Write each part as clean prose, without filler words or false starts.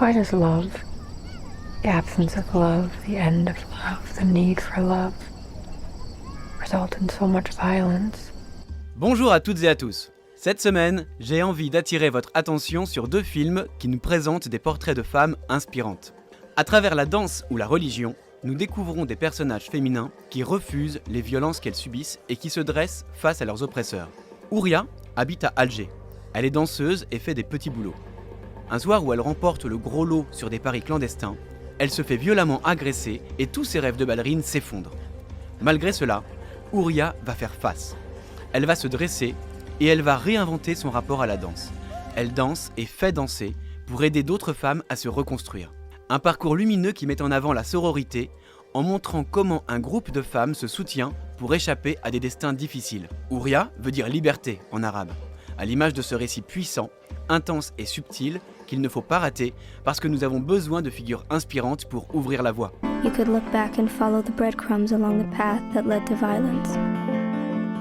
Why does love, the absence of love, the end of love, the need for love, result in so much violence? Bonjour à toutes et à tous. Cette semaine, j'ai envie d'attirer votre attention sur deux films qui nous présentent des portraits de femmes inspirantes. À travers la danse ou la religion, nous découvrons des personnages féminins qui refusent les violences qu'elles subissent et qui se dressent face à leurs oppresseurs. Houria habite à Alger. Elle est danseuse et fait des petits boulots. Un soir où elle remporte le gros lot sur des paris clandestins, elle se fait violemment agresser et tous ses rêves de ballerine s'effondrent. Malgré cela, Houria va faire face. Elle va se dresser et elle va réinventer son rapport à la danse. Elle danse et fait danser pour aider d'autres femmes à se reconstruire. Un parcours lumineux qui met en avant la sororité en montrant comment un groupe de femmes se soutient pour échapper à des destins difficiles. Houria veut dire liberté en arabe, à l'image de ce récit puissant, intense et subtil qu'il ne faut pas rater parce que nous avons besoin de figures inspirantes pour ouvrir la voie. You could look back and follow the breadcrumbs along the path that led to violence.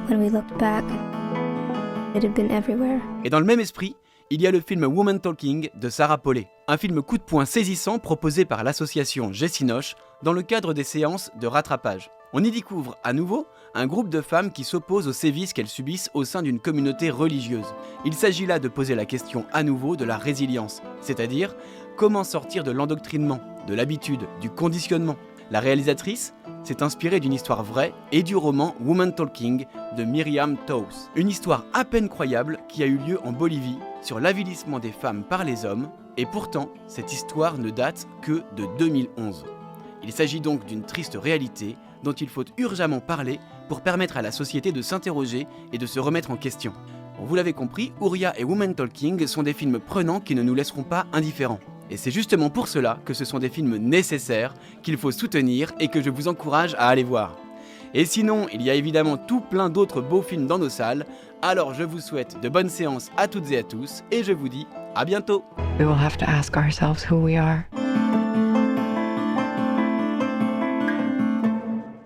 When we looked back, it had been everywhere. Et dans le même esprit, il y a le film Woman Talking de Sarah Polley, un film coup de poing saisissant proposé par l'association Jessinoche dans le cadre des séances de rattrapage. On y découvre à nouveau un groupe de femmes qui s'opposent aux sévices qu'elles subissent au sein d'une communauté religieuse. Il s'agit là de poser la question à nouveau de la résilience, c'est-à-dire comment sortir de l'endoctrinement, de l'habitude, du conditionnement. La réalisatrice s'est inspirée d'une histoire vraie et du roman Woman Talking de Miriam Toews. Une histoire à peine croyable qui a eu lieu en Bolivie sur l'avilissement des femmes par les hommes, et pourtant cette histoire ne date que de 2011. Il s'agit donc d'une triste réalité dont il faut urgemment parler pour permettre à la société de s'interroger et de se remettre en question. Bon, vous l'avez compris, Houria et Woman Talking sont des films prenants qui ne nous laisseront pas indifférents. Et c'est justement pour cela que ce sont des films nécessaires, qu'il faut soutenir et que je vous encourage à aller voir. Et sinon, il y a évidemment tout plein d'autres beaux films dans nos salles, alors je vous souhaite de bonnes séances à toutes et à tous, et je vous dis à bientôt. We will have to ask ourselves who we are.